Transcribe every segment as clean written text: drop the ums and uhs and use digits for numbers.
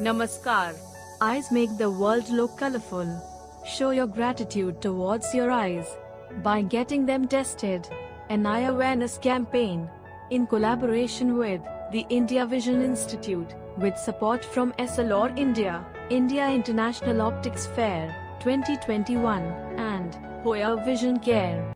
Namaskar. Eyes make the world look colorful. Show your gratitude towards your eyes by getting them tested. An eye awareness campaign in collaboration with the India Vision Institute with support from SLR India, India International Optics Fair 2021 and Hoya Vision Care.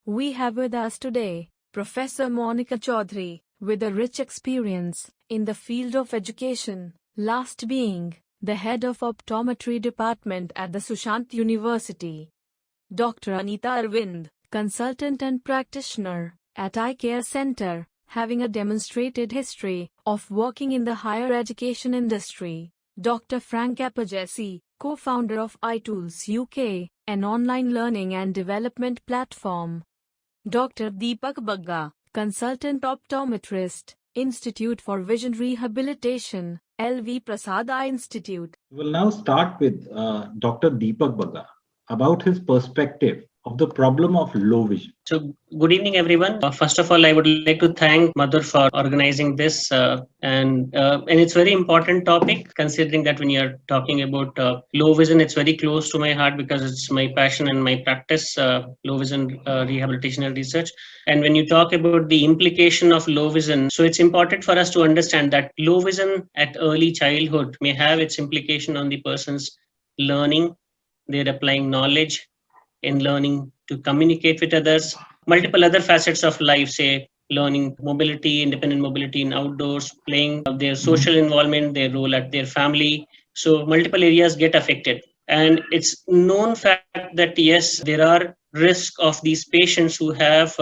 We have with us today Professor Monica Chaudhary, with a rich experience in the field of education, last being the head of optometry department at the Sushant University. Dr. Anita Arvind, consultant and practitioner at Eye Care Center, having a demonstrated history of working in the higher education industry. Dr. Frank Apogesi, co-founder of iTools UK, an online learning and development platform. Dr. Deepak Bagga, consultant optometrist, Institute for Vision Rehabilitation, LV Prasad Eye Institute. We will now start with Dr. Deepak Bagga about his perspective of the problem of low vision. So, good evening, everyone. First of all, I would like to thank Madhur for organizing this, and it's very important topic, considering that when you're talking about low vision, it's very close to my heart because it's my passion and my practice, low vision rehabilitation and research. And when you talk about the implication of low vision, so it's important for us to understand that low vision at early childhood may have its implication on the person's learning, their applying knowledge, in learning to communicate with others, multiple other facets of life, say learning mobility, independent mobility in outdoors, playing their social involvement, their role at their family. So multiple areas get affected. And it's known fact that yes, there are risks of these patients who have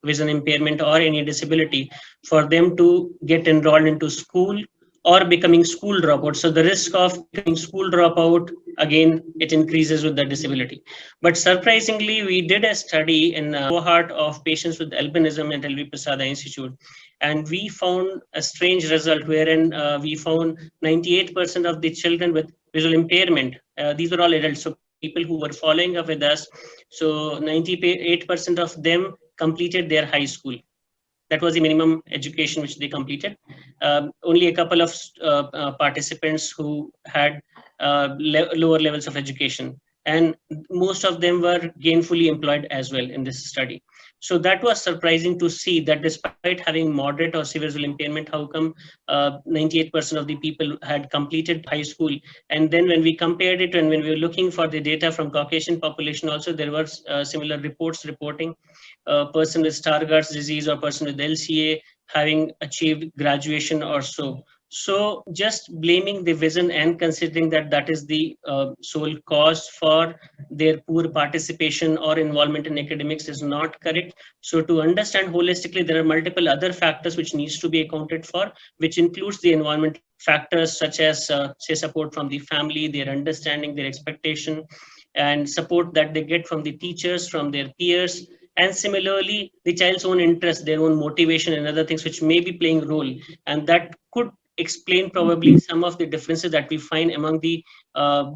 vision impairment or any disability for them to get enrolled into school or becoming school dropout. So the risk of becoming school dropout, again, it increases with the disability. But surprisingly, we did a study in a cohort of patients with albinism at LV Prasad Eye Institute, and we found a strange result wherein we found 98% of the children with visual impairment, these were all adults, so people who were following up with us, so 98% of them completed their high school. That was the minimum education which they completed. Only a couple of participants who had lower levels of education, and most of them were gainfully employed as well in this study. So that was surprising to see that despite having moderate or severe visual impairment, how come 98% of the people had completed high school? And then when we compared it and when we were looking for the data from Caucasian population also, there were similar reports reporting a person with Stargardt's disease or person with LCA having achieved graduation or so. So just blaming the vision and considering that that is the sole cause for their poor participation or involvement in academics is not correct. So to understand holistically, there are multiple other factors which needs to be accounted for, which includes the environment factors such as say support from the family, their understanding, their expectation, and support that they get from the teachers, from their peers. And similarly, the child's own interest, their own motivation and other things which may be playing a role. And that could explain probably some of the differences that we find among the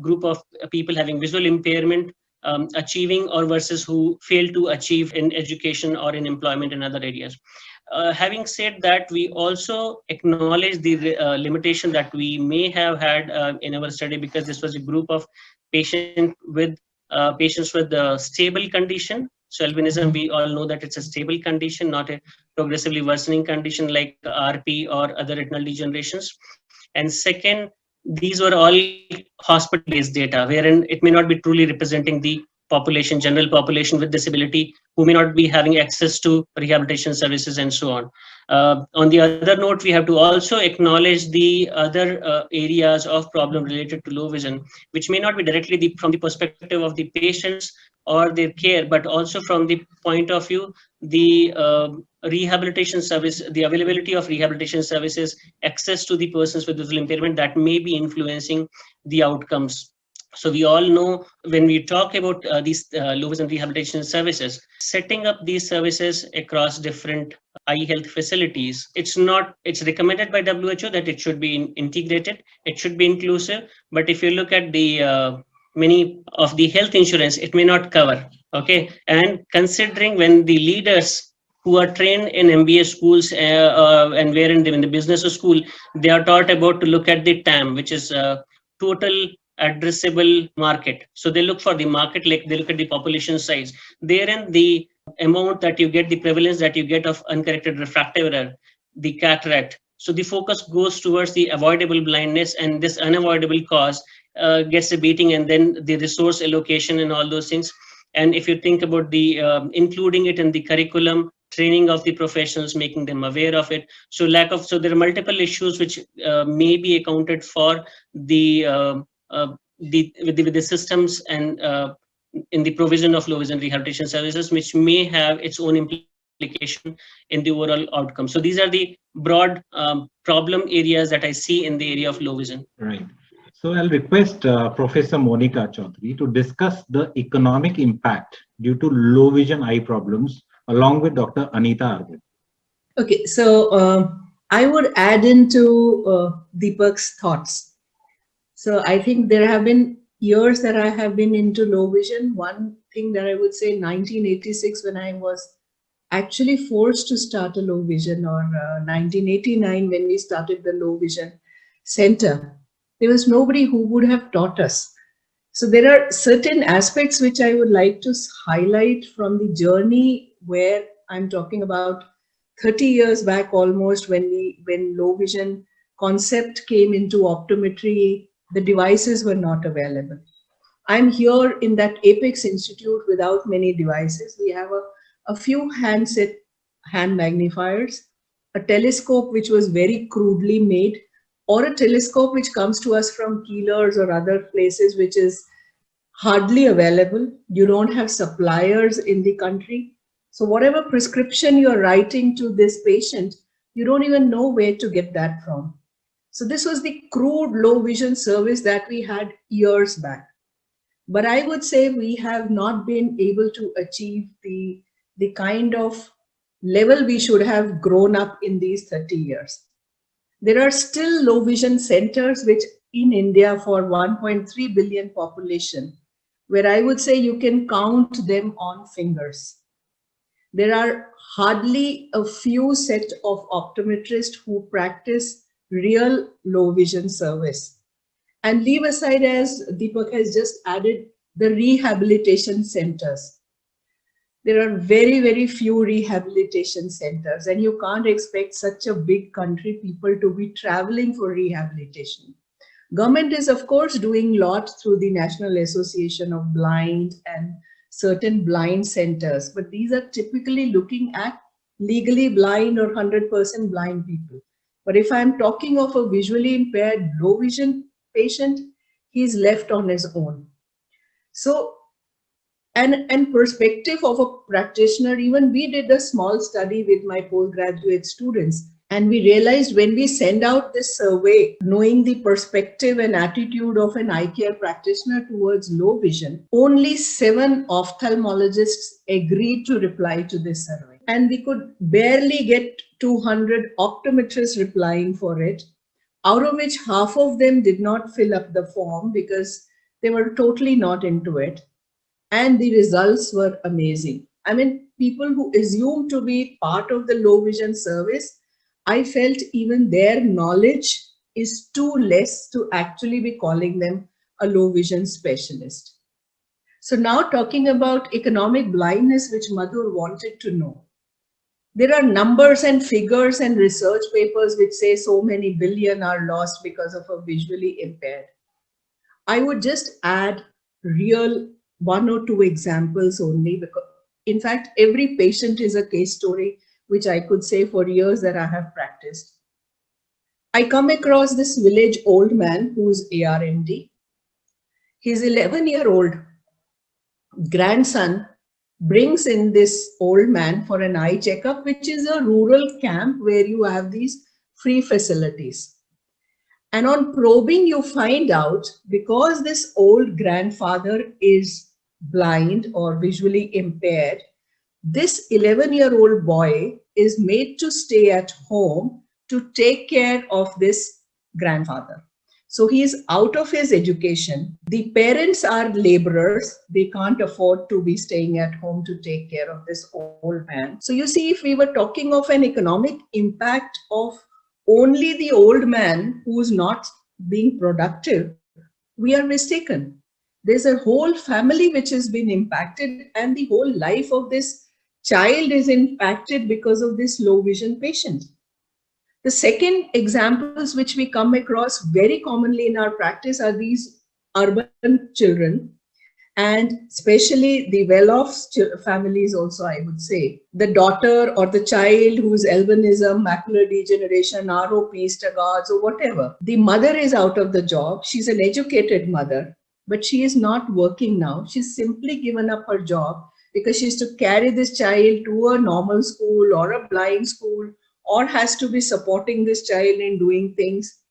group of people having visual impairment achieving or versus who fail to achieve in education or in employment in other areas. Having said that, we also acknowledge the limitation that we may have had in our study, because this was a group of patients with stable condition. So albinism, we all know that it's a stable condition, not a progressively worsening condition like RP or other retinal degenerations. And second, these were all hospital-based data, wherein it may not be truly representing the population, general population with disability, who may not be having access to rehabilitation services and so on. On the other note, we have to also acknowledge the other areas of problem related to low vision, which may not be directly from the perspective of the patients or their care, but also from the point of view, the rehabilitation service, the availability of rehabilitation services, access to the persons with visual impairment that may be influencing the outcomes. So we all know when we talk about these low vision rehabilitation services, setting up these services across different eye health facilities, it's recommended by WHO that it should be integrated, it should be inclusive. But if you look at the many of the health insurance, it may not cover. Okay, and considering when the leaders who are trained in MBA schools and where in the business school, they are taught about to look at the TAM, which is total addressable market. So they look for the market, like they look at the population size. Therein, the amount that you get, the prevalence that you get of uncorrected refractive error, the cataract. So the focus goes towards the avoidable blindness, and this unavoidable cause gets a beating, and then the resource allocation and all those things. And if you think about the including it in the curriculum, training of the professionals, making them aware of it. So there are multiple issues which may be accounted for with the systems and in the provision of low vision rehabilitation services, which may have its own implication in the overall outcome. So these are the broad problem areas that I see in the area of low vision. Right. So I'll request Professor Monica Chaudhary to discuss the economic impact due to low vision eye problems along with Dr. Anita Arvind. Okay, so I would add into Deepak's thoughts. So I think there have been years that I have been into low vision. One thing that I would say, 1986, when I was actually forced to start a low vision, or 1989 when we started the low vision center, there was nobody who would have taught us. So there are certain aspects which I would like to highlight from the journey, where I'm talking about 30 years back almost, when low vision concept came into optometry. The devices were not available. I'm here in that Apex Institute without many devices. We have a few hand magnifiers, a telescope which was very crudely made, or a telescope which comes to us from Keelers or other places, which is hardly available. You don't have suppliers in the country. So whatever prescription you're writing to this patient, you don't even know where to get that from. So this was the crude low vision service that we had years back. But I would say we have not been able to achieve the kind of level we should have grown up in these 30 years. There are still low vision centers which in India, for 1.3 billion population, where I would say you can count them on fingers. There are hardly a few set of optometrists who practice real low vision service. And leave aside, as Deepak has just added, the rehabilitation centers. There are very, very few rehabilitation centers, and you can't expect such a big country people to be traveling for rehabilitation. Government is, of course, doing a lot through the National Association of Blind and certain blind centers, but these are typically looking at legally blind or 100% blind people. But if I'm talking of a visually impaired low vision patient, he's left on his own. So, and perspective of a practitioner, even we did a small study with my postgraduate students, and we realized when we send out this survey, knowing the perspective and attitude of an eye care practitioner towards low vision, only 7 ophthalmologists agreed to reply to this survey. And we could barely get 200 optometrists replying for it, out of which half of them did not fill up the form because they were totally not into it. And the results were amazing. I mean, people who assume to be part of the low vision service, I felt even their knowledge is too less to actually be calling them a low vision specialist. So now talking about economic blindness, which Madhur wanted to know. There are numbers and figures and research papers which say so many billion are lost because of a visually impaired. I would just add real one or two examples only, because in fact, every patient is a case story, which I could say for years that I have practiced. I come across this village old man who's ARMD. His 11-year-old grandson brings in this old man for an eye checkup, which is a rural camp where you have these free facilities. And on probing, you find out, because this old grandfather is blind or visually impaired, this 11-year-old boy is made to stay at home to take care of this grandfather. So he is out of his education. The parents are laborers. They can't afford to be staying at home to take care of this old man. So you see, if we were talking of an economic impact of only the old man who's not being productive, we are mistaken. There's a whole family which has been impacted, and the whole life of this child is impacted because of this low vision patient. The second examples which we come across very commonly in our practice are these urban children, and especially the well-off families also, I would say. The daughter or the child whose albinism, macular degeneration, ROP, Stargardt's or whatever. The mother is out of the job. She's an educated mother, but she is not working now. She's simply given up her job because she has to carry this child to a normal school or a blind school, or has to be supporting this child in doing things.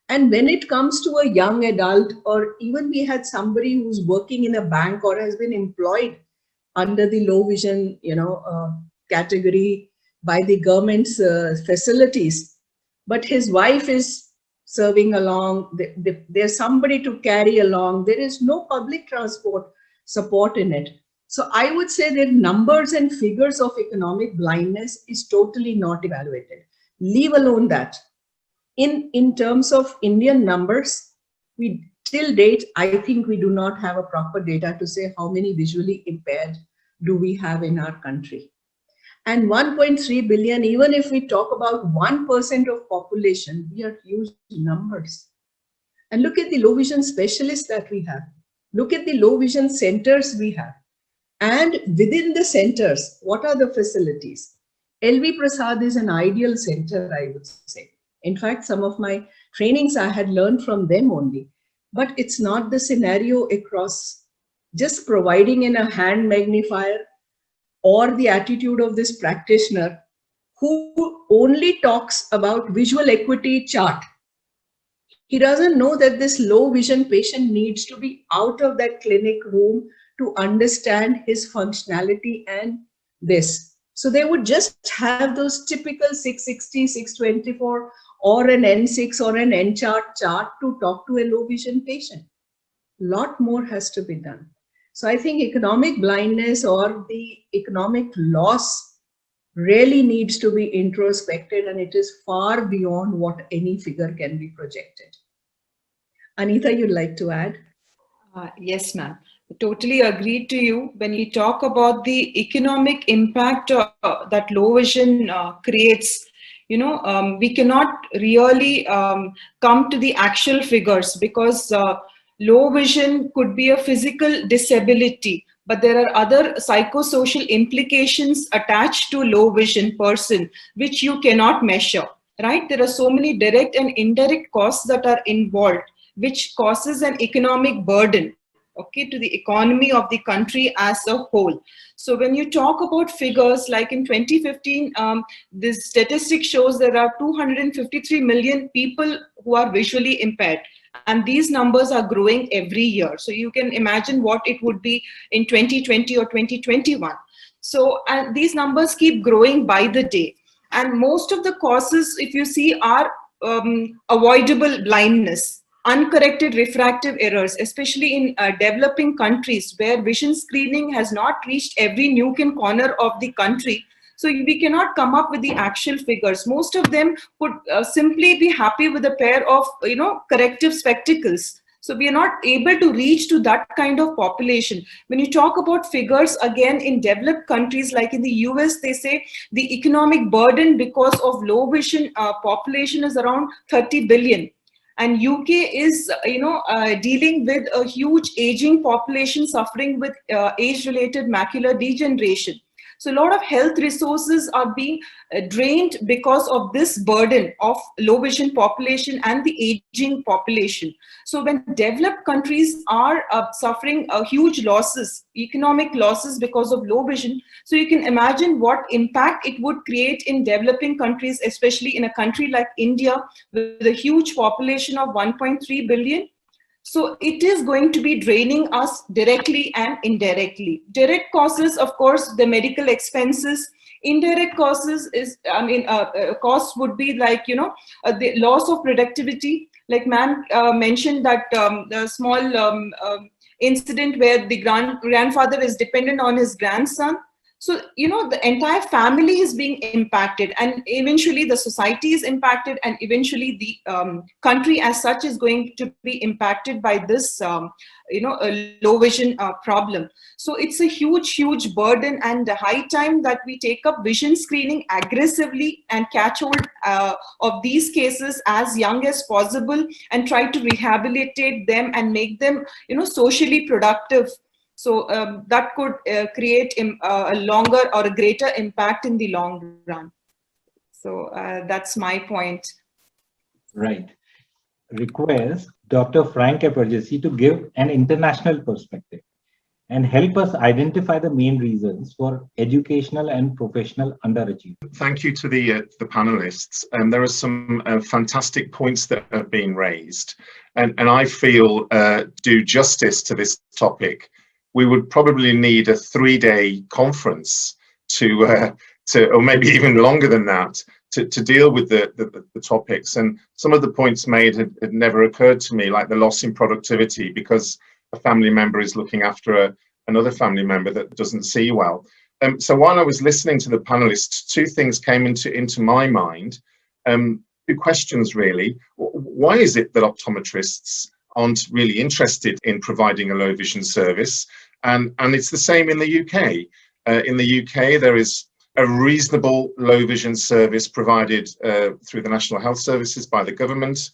And when it comes to a young adult, or even we had somebody who's working in a bank or has been employed under the low vision, category by the government's facilities, but his wife is serving along, there's somebody to carry along, there is no public transport support in it. So I would say that numbers and figures of economic blindness is totally not evaluated. Leave alone that. In terms of Indian numbers, we till date, I think we do not have a proper data to say how many visually impaired do we have in our country. And 1.3 billion, even if we talk about 1% of population, we are huge numbers. And look at the low vision specialists that we have. Look at the low vision centers we have. And within the centers, what are the facilities? LV Prasad is an ideal center, I would say. In fact, some of my trainings I had learned from them only. But it's not the scenario across. Just providing in a hand magnifier or the attitude of this practitioner who only talks about visual acuity chart. He doesn't know that this low vision patient needs to be out of that clinic room to understand his functionality and this. So they would just have those typical 660, 624 or an N6 or an N-chart chart to talk to a low vision patient. Lot more has to be done. So I think economic blindness or the economic loss really needs to be introspected, and it is far beyond what any figure can be projected. Anita, you'd like to add? Yes, ma'am. Totally agree to you. When you talk about the economic impact that low vision creates, we cannot really come to the actual figures, because low vision could be a physical disability, but there are other psychosocial implications attached to low vision person, which you cannot measure, right? There are so many direct and indirect costs that are involved, which causes an economic burden, okay, to the economy of the country as a whole. So when you talk about figures, like in 2015, this statistic shows there are 253 million people who are visually impaired. And these numbers are growing every year. So you can imagine what it would be in 2020 or 2021. So these numbers keep growing by the day. And most of the causes, if you see, are avoidable blindness, uncorrected refractive errors, especially in developing countries where vision screening has not reached every nook and corner of the country. So we cannot come up with the actual figures. Most of them would simply be happy with a pair of, corrective spectacles. So we are not able to reach to that kind of population. When you talk about figures, again, in developed countries like in the US, they say the economic burden because of low vision population is around 30 billion. And UK is dealing with a huge aging population suffering with age-related macular degeneration. So a lot of health resources are being drained because of this burden of low vision population and the aging population. So when developed countries are suffering huge losses, economic losses because of low vision, so you can imagine what impact it would create in developing countries, especially in a country like India with a huge population of 1.3 billion. So it is going to be draining us directly and indirectly. Direct causes, of course, the medical expenses. Indirect causes is, costs would be like, the loss of productivity. Like ma'am mentioned that the small incident where the grandfather is dependent on his grandson. So, the entire family is being impacted, and eventually the society is impacted, and eventually the country as such is going to be impacted by this, a low vision problem. So it's a huge, huge burden, and the high time that we take up vision screening aggressively and catch hold of these cases as young as possible and try to rehabilitate them and make them, socially productive. So that could create a longer or a greater impact in the long run. So that's my point. Right. Request Dr. Frank Eperjesi to give an international perspective and help us identify the main reasons for educational and professional underachievement. Thank you to the panelists. There are some fantastic points that have been raised, and I feel do justice to this topic. We would probably need a 3-day conference to or maybe even longer than that, to deal with the topics. And some of the points made had never occurred to me, like the loss in productivity because a family member is looking after another family member that doesn't see well. So while I was listening to the panelists, 2 things came into my mind. 2 questions really. Why is it that optometrists aren't really interested in providing a low vision service? And it's the same in the UK. In the UK, there is a reasonable low vision service provided through the National Health Services by the government,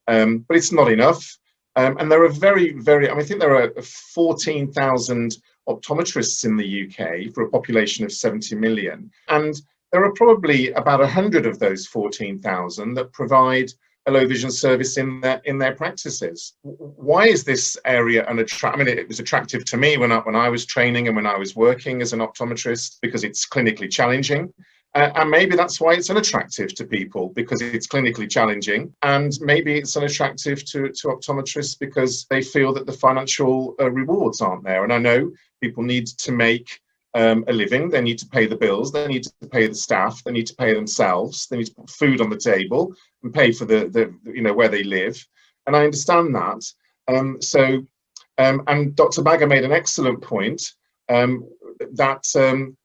but it's not enough. And there are I think there are 14,000 optometrists in the UK for a population of 70 million. And there are probably about 100 of those 14,000 that provide a low vision service in their practices. Why is this area unattractive? I mean, it was attractive to me when I was training and when I was working as an optometrist because it's clinically challenging. And maybe that's why it's unattractive to people, because it's clinically challenging. And maybe it's unattractive to optometrists because they feel that the financial rewards aren't there. And I know people need to make a living, they need to pay the bills, they need to pay the staff, they need to pay themselves, they need to put food on the table and pay for the where they live. And I understand that. And Dr. Bagga made an excellent point that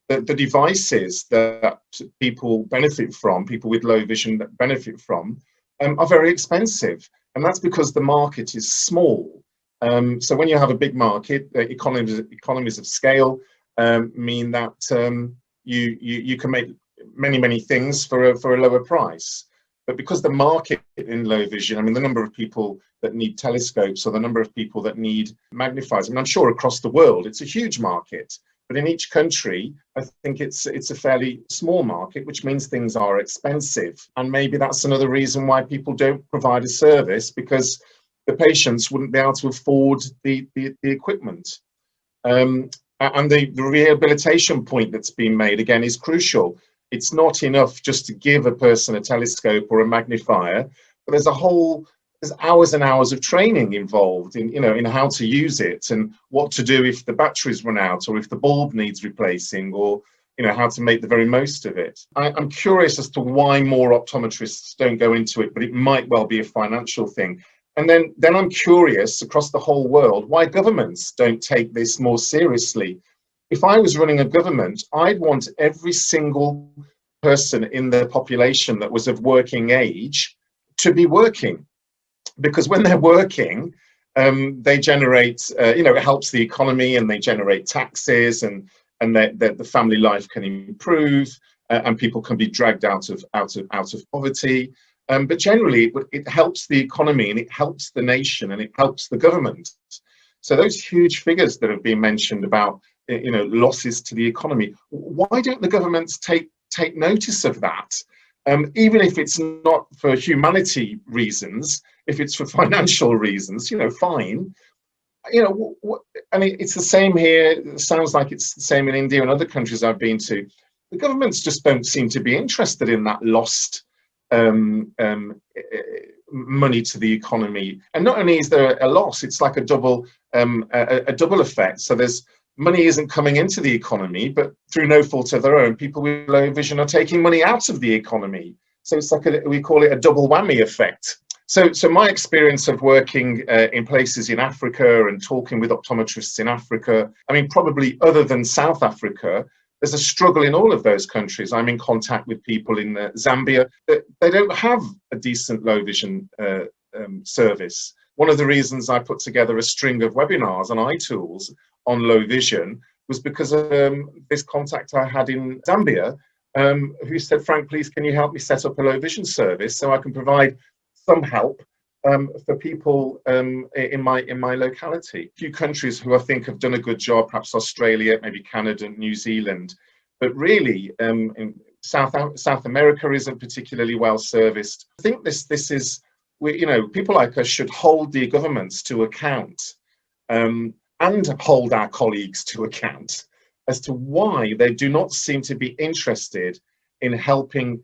the devices that people benefit from, people with low vision that benefit from, are very expensive. And that's because the market is small. So when you have a big market, economies of scale mean that you can make many things for a lower price. But because the market in low vision, I mean, the number of people that need telescopes or the number of people that need magnifiers, I mean, I'm sure across the world it's a huge market. But in each country, I think it's a fairly small market, which means things are expensive. And maybe that's another reason why people don't provide a service, because the patients wouldn't be able to afford the equipment. And the rehabilitation point that's been made, again, is crucial. It's not enough just to give a person a telescope or a magnifier, but there's hours and hours of training involved in how to use it and what to do if the batteries run out or if the bulb needs replacing, or how to make the very most of it. I'm curious as to why more optometrists don't go into it, but it might well be a financial thing. And then I'm curious across the whole world why governments don't take this more seriously. If I was running a government, I'd want every single person in the population that was of working age to be working. Because when they're working, they generate, it helps the economy, and they generate taxes, and the family life can improve, and people can be dragged out of poverty. But generally, it helps the economy and it helps the nation and it helps the government. So those huge figures that have been mentioned about, losses to the economy, why don't the governments take notice of that? Even if it's not for humanity reasons, if it's for financial reasons, fine. I mean, it's the same here. It sounds like it's the same in India and other countries I've been to. The governments just don't seem to be interested in that lost money to the economy. And not only is there a loss, it's like a double effect. So there's money isn't coming into the economy, but through no fault of their own, people with low vision are taking money out of the economy. So it's like we call it a double whammy effect. So my experience of working in places in Africa and talking with optometrists in Africa, I mean, probably other than South Africa, there's a struggle in all of those countries. I'm in contact with people in Zambia that they don't have a decent low vision service. One of the reasons I put together a string of webinars on iTools on low vision was because of this contact I had in Zambia, who said, Frank, please, can you help me set up a low vision service so I can provide some help for people in my locality. A few countries who I think have done a good job, perhaps Australia, maybe Canada, New Zealand, but really in South America isn't particularly well serviced. I think this is, people like us should hold the governments to account and hold our colleagues to account as to why they do not seem to be interested in helping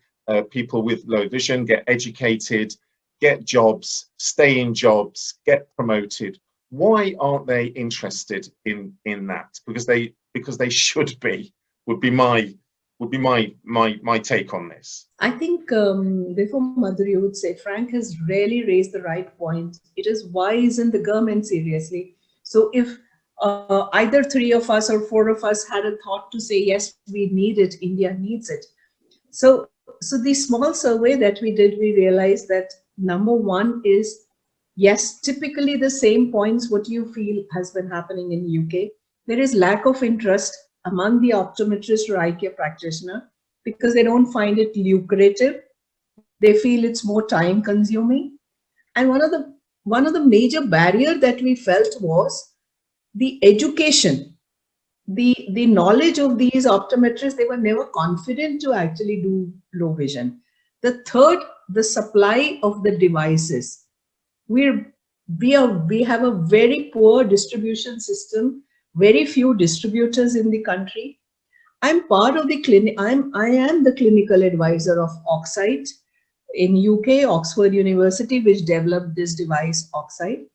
people with low vision get educated, get jobs, stay in jobs, get promoted. Why aren't they interested in that? Because they should be. Would be my take on this. I think before Madhur, you would say Frank has really raised the right point. It is, why isn't the government seriously? So if either 3 of us or 4 of us had a thought to say, yes, we need it, India needs it. So the small survey that we did, we realized that number one is, yes, typically the same points what you feel has been happening in UK. There is lack of interest among the optometrist or eye care practitioner because they don't find it lucrative. They feel it's more time consuming. And one of the major barrier that we felt was the education, the knowledge of these optometrists. They were never confident to actually do low vision. The third, the supply of the devices. We have a very poor distribution system, very few distributors in the country. I'm part of the clinic. I am the clinical advisor of Oxide in UK, Oxford University, which developed this device, Oxide.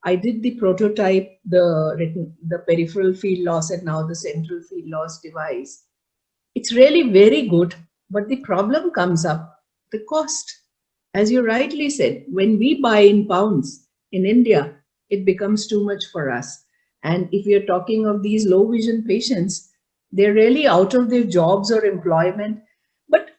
I did the prototype, the peripheral field loss and now the central field loss device. It's really very good, but the problem comes up, the cost. As you rightly said, when we buy in pounds in India, it becomes too much for us. And if we are talking of these low vision patients, they're really out of their jobs or employment.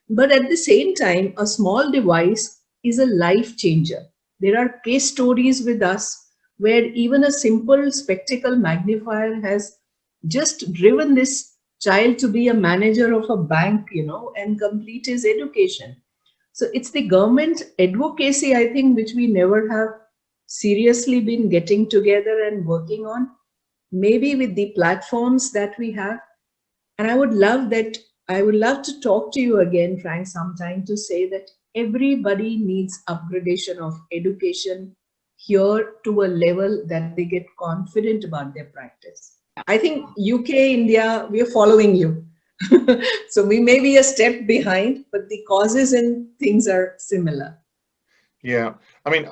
But at the same time, a small device is a life changer. There are case stories with us where even a simple spectacle magnifier has just driven this child to be a manager of a bank, and complete his education. So it's the government advocacy, I think, which we never have seriously been getting together and working on, maybe with the platforms that we have. And I would love to talk to you again, Frank, sometime to say that everybody needs upgradation of education here to a level that they get confident about their practice. I think UK, India, we are following you. So we may be a step behind, but the causes and things are similar. Yeah, I mean,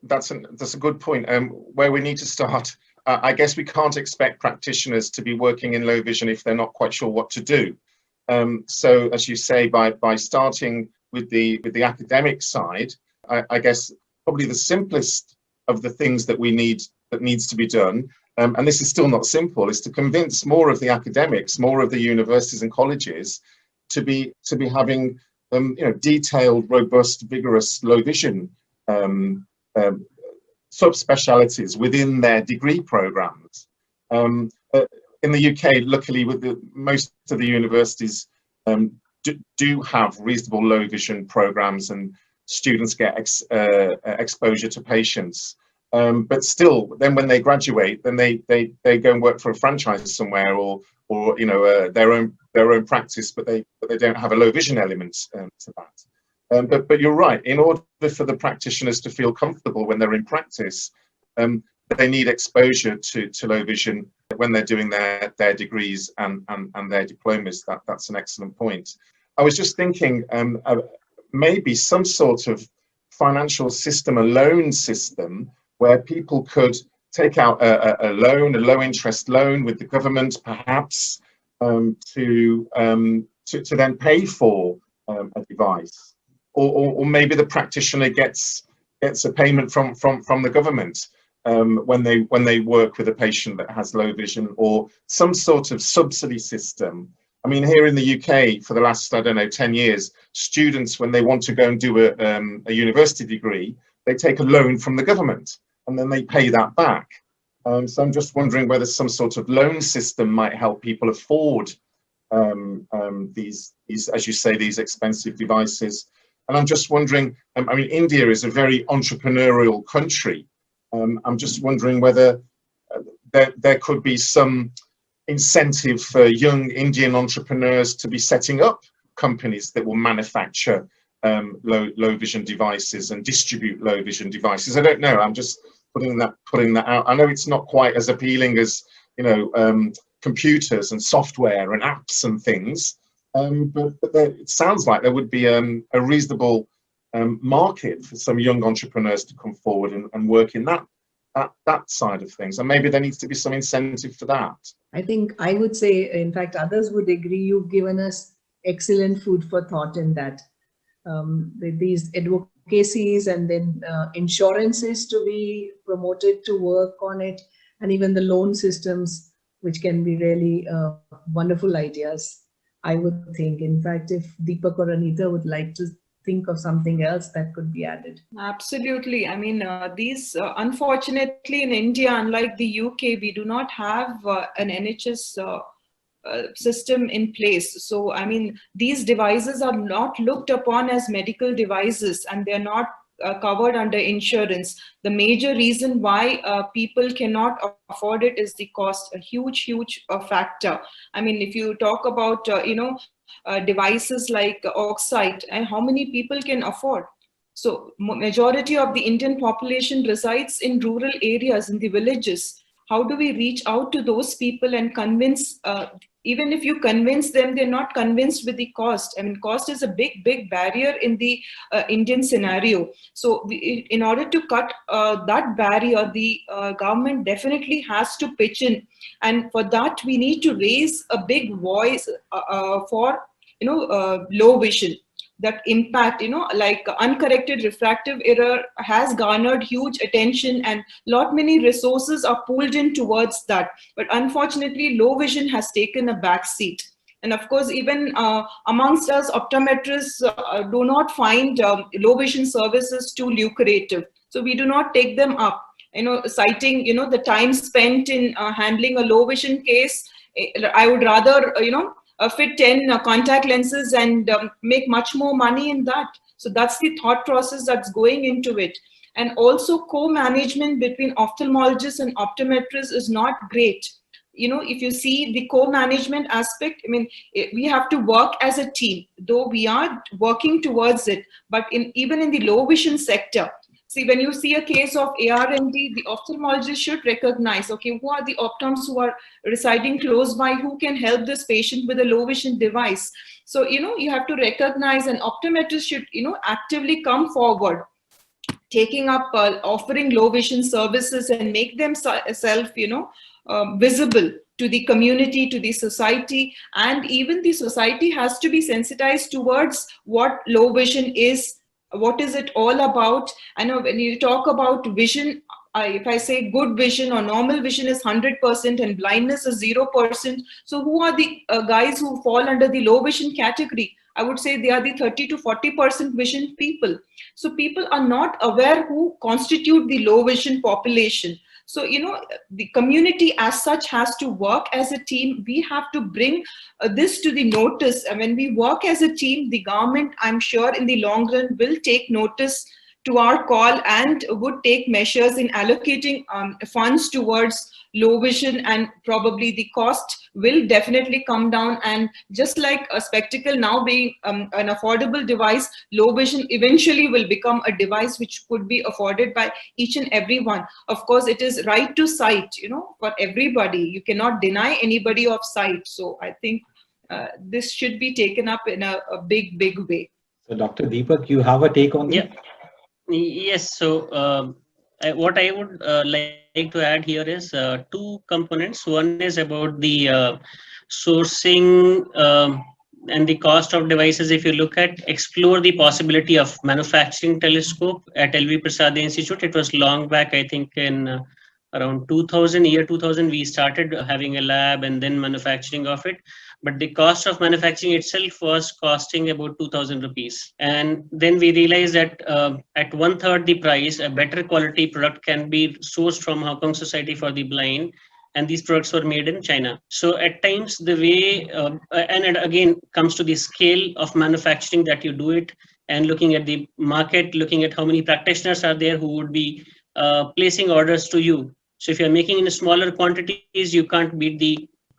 that's a good point. Where we need to start, I guess we can't expect practitioners to be working in low vision if they're not quite sure what to do. So, as you say, by starting with the academic side, I guess probably the simplest of the things that needs to be done. And this is still not simple, is to convince more of the academics, more of the universities and colleges to be having detailed, robust, vigorous low vision subspecialties within their degree programs. In the UK, luckily, most of the universities do have reasonable low vision programs, and students get exposure to patients. But still, then when they graduate, then they go and work for a franchise somewhere, or you know, their own practice, but they don't have a low vision element to that. But you're right. In order for the practitioners to feel comfortable when they're in practice, they need exposure to low vision when they're doing their degrees and their diplomas. That's an excellent point. I was just thinking maybe some sort of financial system, a loan system, where people could take out a loan, a low interest loan with the government, perhaps, to then pay for a device, or maybe the practitioner gets a payment from the government when they work with a patient that has low vision, or some sort of subsidy system. I mean, here in the UK, for the last, I don't know, 10 years, students, when they want to go and do a university degree, they take a loan from the government, and then they pay that back. So I'm just wondering whether some sort of loan system might help people afford these, as you say, these expensive devices. And I'm just wondering, I mean, India is a very entrepreneurial country. I'm just wondering whether there could be some incentive for young Indian entrepreneurs to be setting up companies that will manufacture low vision devices and distribute low vision devices. I don't know. I'm just putting that out. I know it's not quite as appealing as, you know, computers and software and apps and things, but it sounds like there would be a reasonable market for some young entrepreneurs to come forward and work in that side of things, and maybe there needs to be some incentive for that. I think I would say, in fact, others would agree. You've given us excellent food for thought in that. These advocacies and then insurances to be promoted to work on it, and even the loan systems, which can be really wonderful ideas, I would think. In fact, if Deepak or Anita would like to think of something else that could be added. Absolutely. I mean, these, unfortunately in India, unlike the UK, we do not have an NHS system in place. So, I mean, these devices are not looked upon as medical devices, and they're not covered under insurance. The major reason why people cannot afford it is the cost, a huge factor. I mean, if you talk about, you know, devices like Oxide, and how many people can afford? So majority of the Indian population resides in rural areas, in the villages. How do we reach out to those people and convince, even if you convince them, they're not convinced with the cost. I mean, cost is a big barrier in the Indian scenario. So in order to cut that barrier, the government definitely has to pitch in. And for that, we need to raise a big voice for, you know, low vision. That impact, you know, like uncorrected refractive error has garnered huge attention, and many resources are pulled in towards that. But unfortunately, low vision has taken a back seat. And of course, even amongst us, optometrists do not find low vision services too lucrative. So we do not take them up, you know, citing, you know, the time spent in handling a low vision case. I would rather, you know, fit 10 contact lenses and make much more money in that. So that's the thought process that's going into it. And also co-management between ophthalmologists and optometrists is not great. You know, if you see the co-management aspect, I mean, we have to work as a team, though we are working towards it. But even in the low vision sector, see, when you see a case of ARMD, the ophthalmologist should recognize, okay, who are the optoms who are residing close by, who can help this patient with a low vision device. So, you know, you have to recognize, and optometrists should, you know, actively come forward, taking up, offering low vision services and make themselves, you know, visible to the community, to the society. And even the society has to be sensitized towards what low vision is. What is it all about? I know when you talk about vision, if I say good vision or normal vision is 100% and blindness is 0%. So who are the guys who fall under the low vision category? I would say they are the 30 to 40% vision people. So people are not aware who constitute the low vision population. So, the community as such has to work as a team. We have to bring this to the notice. And when we work as a team, the government, I'm sure in the long run, will take notice to our call and would take measures in allocating funds towards low vision, and probably the cost will definitely come down. And just like a spectacle now being an affordable device, low vision eventually will become a device which could be afforded by each and everyone. Of course, it is right to sight, for everybody. You cannot deny anybody of sight. So I think this should be taken up in a big, big way. So Dr. Deepak, you have a take on this? Yes. So what I would like to add here is two components. One is about the sourcing and the cost of devices. If you look at, explore the possibility of manufacturing telescope at LV Prasad Institute. It was long back, I think in around 2000, we started having a lab and then manufacturing of it. But the cost of manufacturing itself was costing about 2,000 rupees. And then we realized that at 1/3 the price, a better quality product can be sourced from Hong Kong Society for the Blind. And these products were made in China. So at times the way, and it again comes to the scale of manufacturing that you do it, and looking at the market, looking at how many practitioners are there who would be placing orders to you. So if you're making in smaller quantities, you can't beat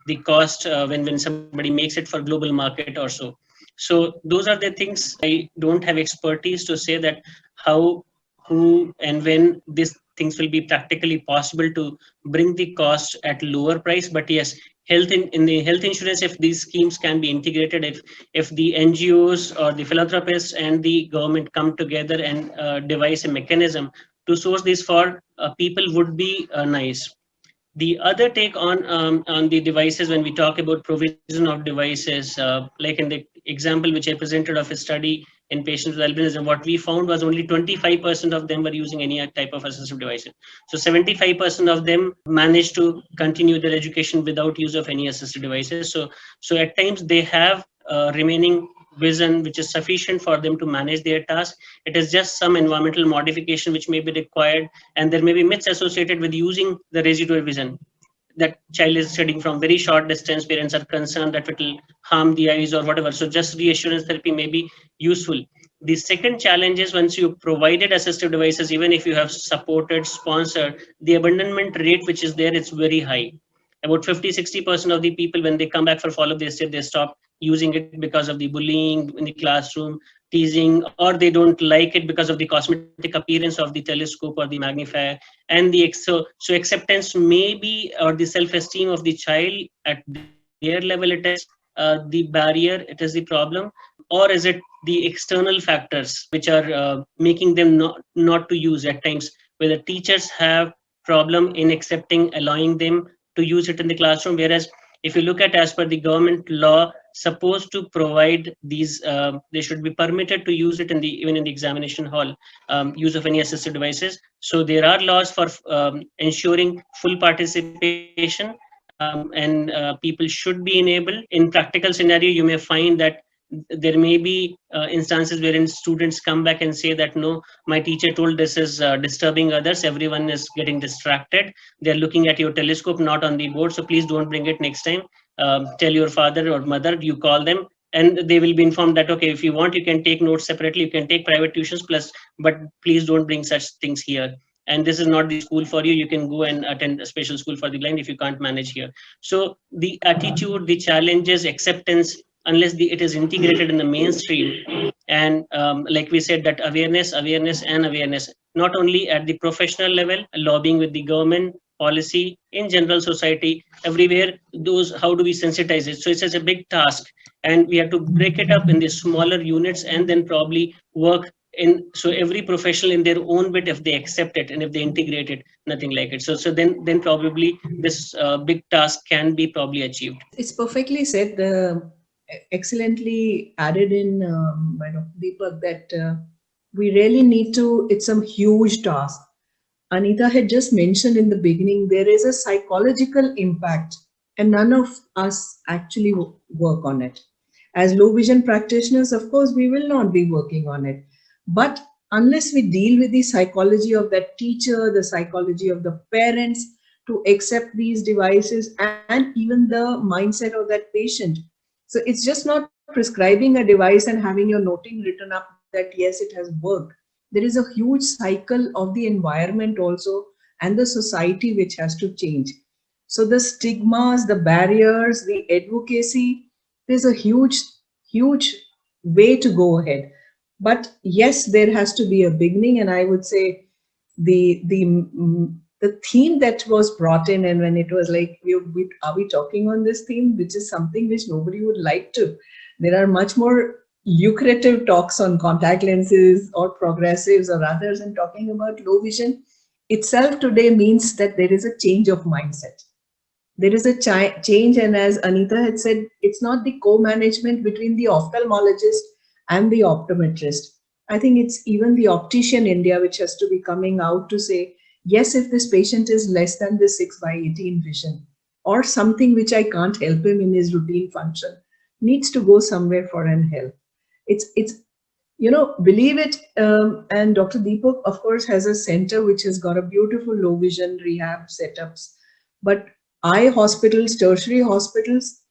the cost when somebody makes it for global market or so. So those are the things. I don't have expertise to say that how, who, and when these things will be practically possible to bring the cost at lower price. But yes, in the health insurance, if these schemes can be integrated, if the NGOs or the philanthropists and the government come together and devise a mechanism to source this for people, would be nice. The other take on the devices, when we talk about provision of devices, like in the example which I presented of a study in patients with albinism, what we found was only 25% of them were using any type of assistive devices. So 75% of them managed to continue their education without use of any assistive devices. So at times they have remaining vision which is sufficient for them to manage their task. It is just some environmental modification which may be required, and there may be myths associated with using the residual vision. That child is studying from very short distance, parents are concerned that it will harm the eyes or whatever. So just reassurance therapy may be useful. The second challenge is, once you provided assistive devices, even if you have supported, sponsored, the abandonment rate which is there, it's very high. About 50-60% of the people, when they come back for follow-up, they say they stop using it because of the bullying in the classroom, teasing, or they don't like it because of the cosmetic appearance of the telescope or the magnifier. And so acceptance may be, or the self-esteem of the child at their level, it is the barrier, it is the problem, or is it the external factors which are making them not to use at times, where the teachers have problem in accepting, allowing them to use it in the classroom. Whereas if you look at, as per the government law, supposed to provide these, they should be permitted to use it even in the examination hall, use of any assistive devices. So there are laws for ensuring full participation, and people should be enabled. In practical scenario, you may find that there may be instances wherein students come back and say that, no, my teacher told this is disturbing others, everyone is getting distracted, they're looking at your telescope, not on the board, so please don't bring it next time. Tell your father or mother, you call them, and they will be informed that, okay, if you want, you can take notes separately, you can take private tuitions plus, but please don't bring such things here. And this is not the school for you. You can go and attend a special school for the blind if you can't manage here. So the attitude, the challenges, acceptance, unless it is integrated in the mainstream, and like we said, that awareness, not only at the professional level, lobbying with the government, policy, in general society, everywhere, those, how do we sensitize it? So it's such a big task, and we have to break it up in the smaller units and then probably work in, so every professional in their own bit, if they accept it and if they integrate it, nothing like it. So then probably this big task can be probably achieved. It's perfectly said, excellently added in by Dr. Deepak, that we really need to, it's some huge task. Anita had just mentioned in the beginning, there is a psychological impact, and none of us actually work on it. As low vision practitioners, of course, we will not be working on it. But unless we deal with the psychology of that teacher, the psychology of the parents to accept these devices, and even the mindset of that patient. So it's just not prescribing a device and having your noting written up that yes, it has worked. There is a huge cycle of the environment also and the society which has to change. So the stigmas, the barriers, the advocacy, there's a huge, huge way to go ahead. But yes, there has to be a beginning, and I would say the theme that was brought in, and when it was like, are we talking on this theme, which is something which nobody would like to. There are much more lucrative talks on contact lenses or progressives or others, and talking about low vision itself today means that there is a change of mindset. There is a change, and as Anita had said, it's not the co-management between the ophthalmologist and the optometrist. I think it's even the optician India which has to be coming out to say, yes, if this patient is less than the 6/18 vision or something which I can't help him in his routine function, needs to go somewhere for an help. It's believe it, and Dr. Deepak, of course, has a center which has got a beautiful low vision rehab setups. But eye hospitals, tertiary hospitals,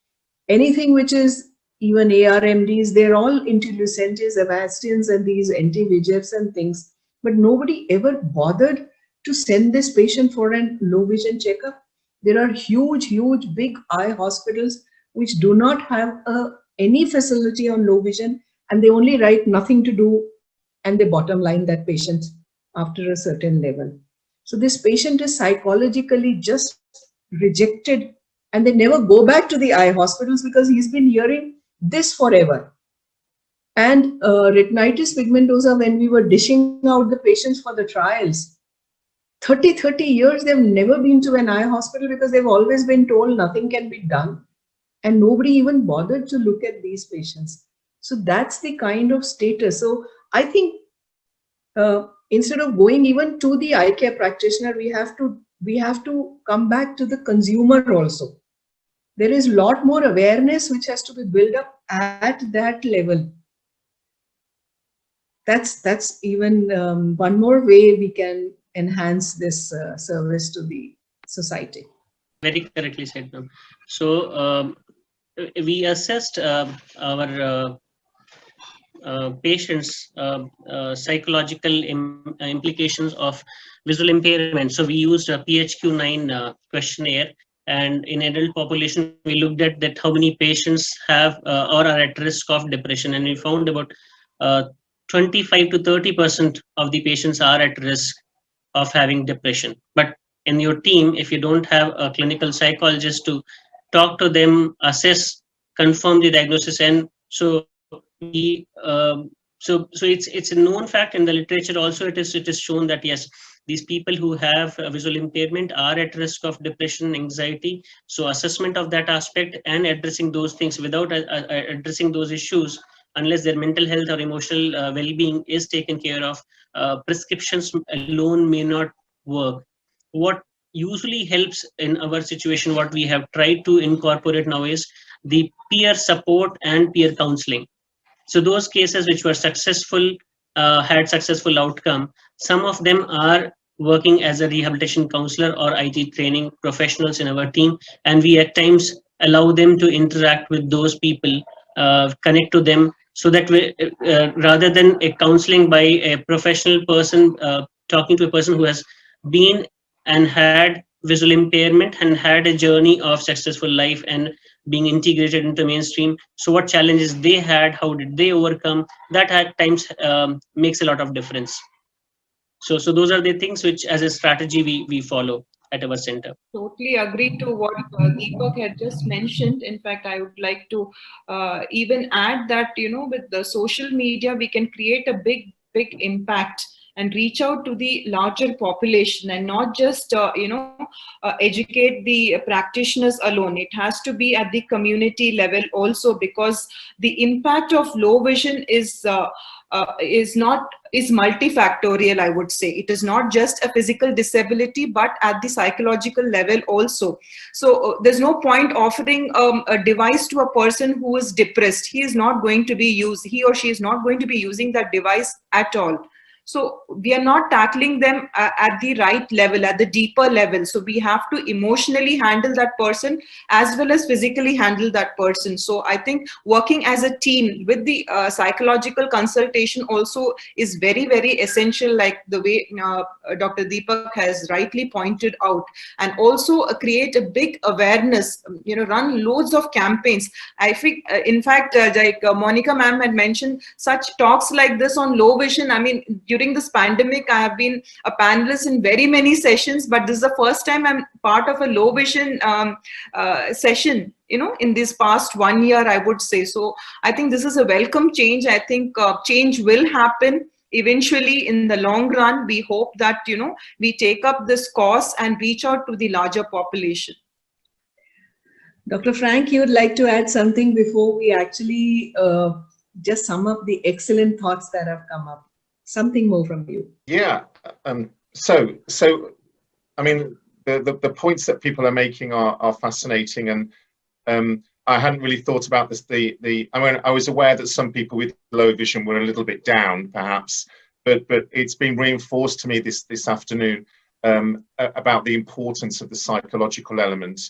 anything which is even ARMDs, they're all into Lucentis, Avastins, and these anti-VEGFs and things. But nobody ever bothered to send this patient for a low vision checkup. There are huge, huge, big eye hospitals which do not have any facility on low vision, and they only write nothing to do, and they bottom line that patient after a certain level. So this patient is psychologically just rejected, and they never go back to the eye hospitals because he's been hearing this forever. And retinitis pigmentosa, when we were dishing out the patients for the trials, 30 years, they've never been to an eye hospital because they've always been told nothing can be done. And nobody even bothered to look at these patients. So that's the kind of status. So I think instead of going even to the eye care practitioner, we have to come back to the consumer also. There is a lot more awareness which has to be built up at that level. That's even one more way we can enhance this service to the society. Very correctly said, ma'am. So we assessed our patients' psychological implications of visual impairment. So we used a PHQ-9 questionnaire, and in adult population, we looked at that how many patients have or are at risk of depression, and we found about 25 to 30% of the patients are at risk of having depression. But in your team, if you don't have a clinical psychologist to talk to them, assess, confirm the diagnosis, and so we so it's a known fact in the literature also. It is shown that yes, these people who have visual impairment are at risk of depression, anxiety. So assessment of that aspect and addressing those things, without addressing those issues, unless their mental health or emotional well-being is taken care of, prescriptions alone may not work. What usually helps in our situation, what we have tried to incorporate now, is the peer support and peer counseling. So those cases which were successful, had successful outcome, some of them are working as a rehabilitation counselor or IT training professionals in our team, and we at times allow them to interact with those people, connect to them, so that we, rather than a counseling by a professional person talking to a person who has been and had visual impairment and had a journey of successful life and being integrated into mainstream. So what challenges they had, how did they overcome, that at times makes a lot of difference. So those are the things which as a strategy we follow at our center. Totally agree to what Deepak had just mentioned. In fact, I would like to even add that, with the social media, we can create a big impact and reach out to the larger population, and not just educate the practitioners alone. It has to be at the community level also, because the impact of low vision is multifactorial, I would say. It is not just a physical disability, but at the psychological level also. So there's no point offering a device to a person who is depressed. He or she is not going to be using that device at all. So we are not tackling them at the right level, at the deeper level. So we have to emotionally handle that person as well as physically handle that person. So I think working as a team with the psychological consultation also is very, very essential, like the way Dr. Deepak has rightly pointed out. And also create a big awareness, run loads of campaigns. I think, in fact, like Monica ma'am had mentioned, such talks like this on low vision. I mean, during this pandemic, I have been a panelist in very many sessions, but this is the first time I'm part of a low vision session, in this past 1 year, I would say. So I think this is a welcome change. I think change will happen eventually in the long run. We hope that, we take up this cause and reach out to the larger population. Dr. Frank, you would like to add something before we actually just sum up the excellent thoughts that have come up? Something more from you. Yeah. So I mean, the points that people are making are fascinating, and I hadn't really thought about this. I mean, I was aware that some people with low vision were a little bit down, perhaps, but it's been reinforced to me this afternoon about the importance of the psychological element.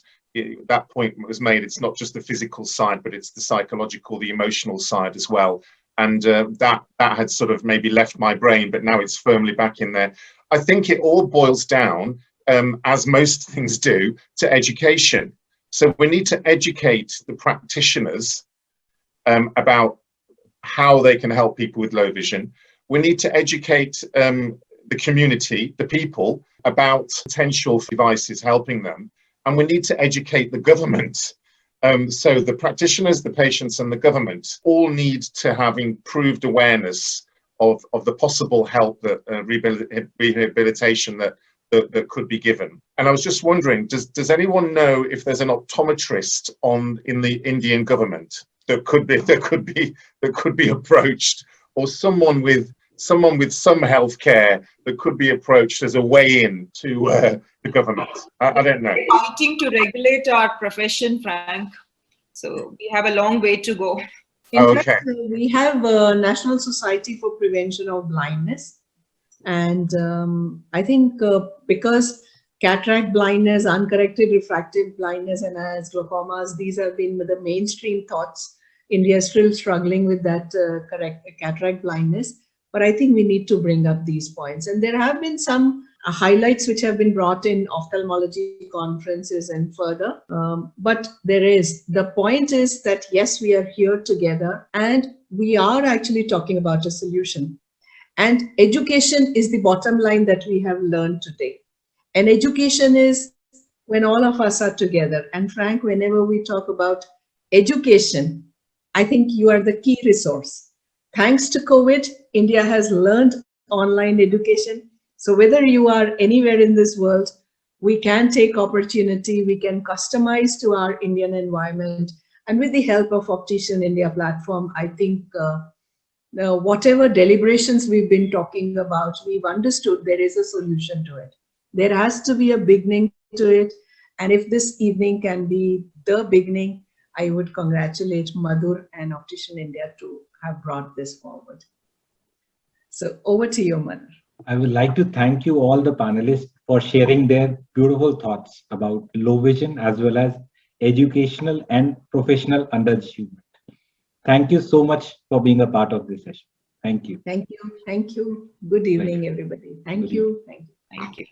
That point was made. It's not just the physical side, but it's the psychological, the emotional side as well. And that had sort of maybe left my brain, but now it's firmly back in there. I think it all boils down, as most things do, to education. So we need to educate the practitioners about how they can help people with low vision. We need to educate the community, the people, about potential devices helping them. And we need to educate the government. So the practitioners, the patients, and the government all need to have improved awareness of the possible help, that rehabilitation that could be given. And I was just wondering, does anyone know if there's an optometrist in the Indian government that could be approached, or someone with some healthcare that could be approached as a way in to the government? I don't know. Fighting to regulate our profession, Frank. So we have a long way to go. In fact, we have a National Society for Prevention of Blindness. And I think because cataract blindness, uncorrected refractive blindness, and as glaucomas, these have been the mainstream thoughts. India is still struggling with that cataract blindness. But I think we need to bring up these points. And there have been some highlights which have been brought in ophthalmology conferences and further. But the point is that, yes, we are here together and we are actually talking about a solution. And education is the bottom line that we have learned today. And education is when all of us are together. And Frank, whenever we talk about education, I think you are the key resource. Thanks to COVID, India has learned online education. So whether you are anywhere in this world, we can take opportunity, we can customize to our Indian environment. And with the help of Optician India platform, I think whatever deliberations we've been talking about, we've understood there is a solution to it. There has to be a beginning to it. And if this evening can be the beginning, I would congratulate Madhur and Optician India to have brought this forward. So over to you, Madhur. I would like to thank you all the panelists for sharing their beautiful thoughts about low vision as well as educational and professional underachievement. Thank you so much for being a part of this session. Thank you. Thank you. Thank you. Good evening, everybody. Thank you. Thank you. Thank you.